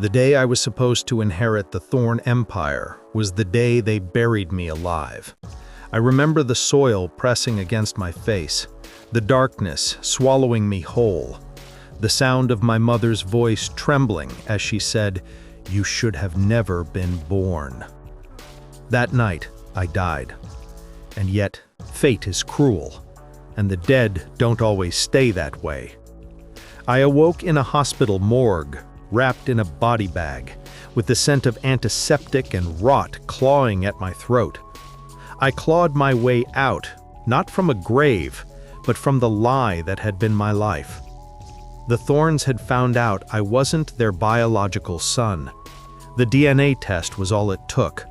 The day I was supposed to inherit the Thorn Empire was the day they buried me alive. I remember the soil pressing against my face, the darkness swallowing me whole, the sound of my mother's voice trembling as she said, "You should have never been born." That night, I died. And yet, fate is cruel, and the dead don't always stay that way. I awoke in a hospital morgue, wrapped in a body bag, with the scent of antiseptic and rot clawing at my throat. I clawed my way out, not from a grave, but from the lie that had been my life. The Thorns had found out I wasn't their biological son. The DNA test was all it took.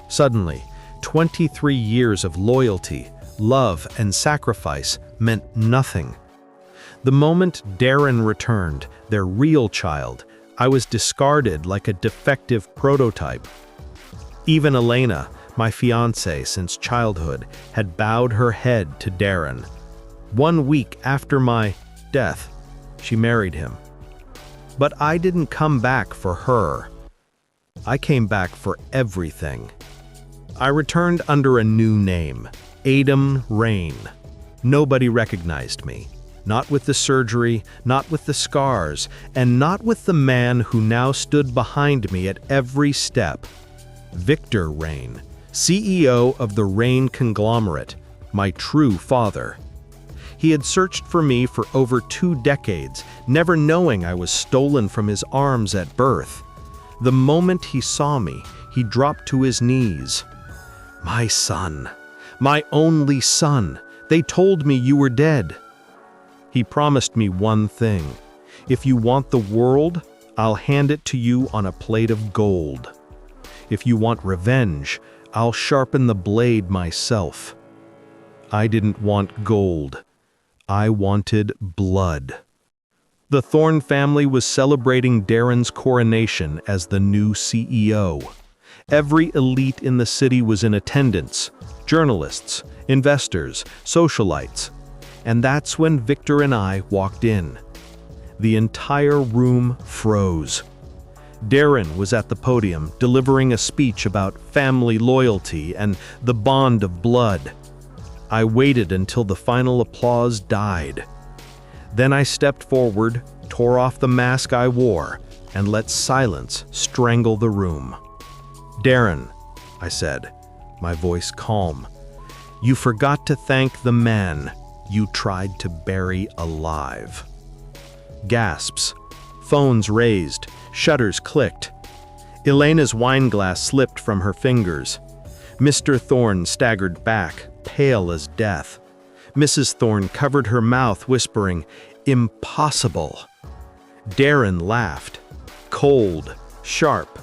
Suddenly, 23 years of loyalty, love, and sacrifice meant nothing. The moment Darren returned, their real child, I was discarded like a defective prototype. Even Elena, my fiancée since childhood, had bowed her head to Darren. 1 week after my death, she married him. But I didn't come back for her. I came back for everything. I returned under a new name, Adam Rain. Nobody recognized me. Not with the surgery, not with the scars, and not with the man who now stood behind me at every step. Victor Rain, CEO of the Rain conglomerate, my true father. He had searched for me for over 2 decades, never knowing I was stolen from his arms at birth. The moment he saw me, he dropped to his knees. "My son, my only son, they told me you were dead." He promised me one thing: if you want the world, I'll hand it to you on a plate of gold. If you want revenge, I'll sharpen the blade myself. I didn't want gold. I wanted blood. The Thorn family was celebrating Darren's coronation as the new CEO. Every elite in the city was in attendance: journalists, investors, socialites. And that's when Victor and I walked in. The entire room froze. Darren was at the podium delivering a speech about family loyalty and the bond of blood. I waited until the final applause died. Then I stepped forward, tore off the mask I wore, and let silence strangle the room. "Darren," I said, my voice calm, "you forgot to thank the man you tried to bury alive." Gasps. Phones raised. Shutters clicked. Elena's wine glass slipped from her fingers. Mr. Thorn staggered back, pale as death. Mrs. Thorn covered her mouth, whispering, "Impossible." Darren laughed. Cold, sharp.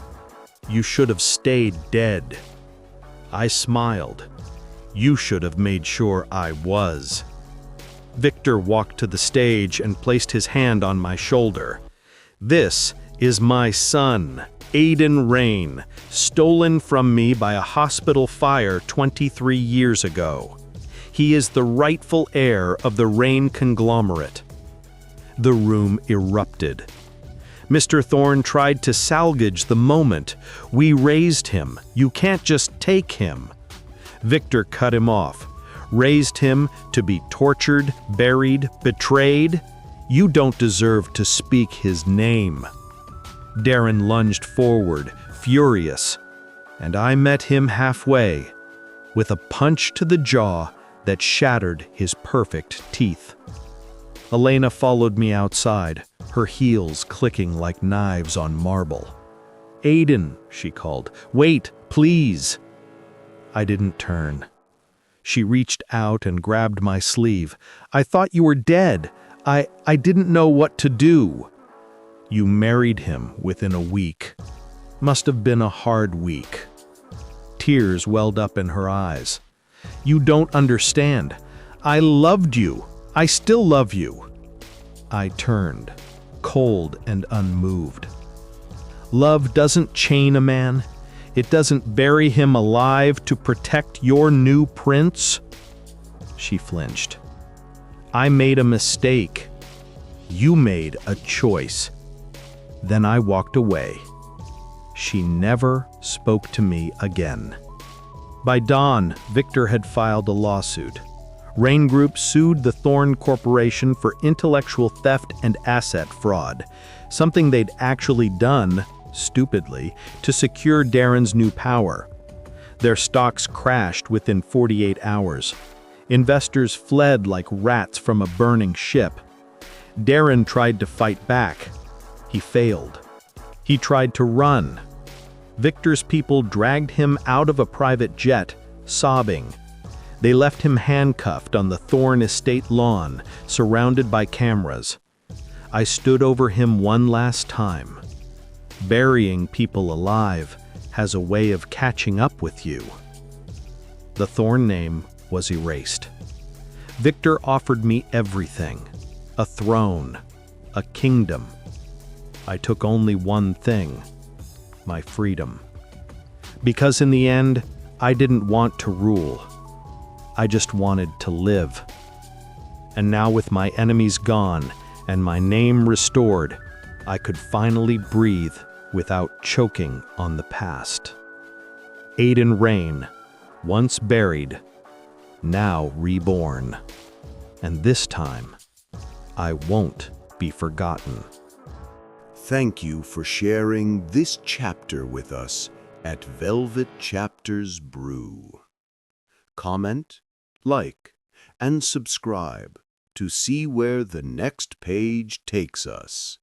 "You should have stayed dead." I smiled. "You should have made sure I was." Victor walked to the stage and placed his hand on my shoulder. "This is my son, Aiden Rain, stolen from me by a hospital fire 23 years ago. He is the rightful heir of the Rain conglomerate." The room erupted. Mr. Thorn tried to salvage the moment. "We raised him. You can't just take him." Victor cut him off. "Raised him to be tortured, buried, betrayed? You don't deserve to speak his name." Darren lunged forward, furious, and I met him halfway, with a punch to the jaw that shattered his perfect teeth. Elena followed me outside, her heels clicking like knives on marble. "Aiden," she called, "wait, please." I didn't turn. She reached out and grabbed my sleeve. "I thought you were dead. I didn't know what to do." "You married him within a week. Must have been a hard week." Tears welled up in her eyes. "You don't understand. I loved you. I still love you." I turned, cold and unmoved. "Love doesn't chain a man. It doesn't bury him alive to protect your new prince." She flinched. "I made a mistake. You made a choice." Then I walked away, She never spoke to me again. By dawn, Victor had filed a lawsuit. Rain Group sued the Thorn Corporation for intellectual theft and asset fraud, something they'd actually done, stupidly, to secure Darren's new power. Their stocks crashed within 48 hours. Investors fled like rats from a burning ship. Darren tried to fight back. He failed. He tried to run. Victor's people dragged him out of a private jet, sobbing. They left him handcuffed on the Thorn estate lawn, surrounded by cameras. I stood over him one last time. Burying people alive has a way of catching up with you. The Thorn name was erased. Victor offered me everything: a throne, a kingdom. I took only one thing: my freedom. Because in the end, I didn't want to rule. I just wanted to live. And now with my enemies gone and my name restored, I could finally breathe without choking on the past. Aiden Rain, once buried, now reborn. And this time, I won't be forgotten. Thank you for sharing this chapter with us at Velvet Chapters Brew. Comment, like, and subscribe to see where the next page takes us.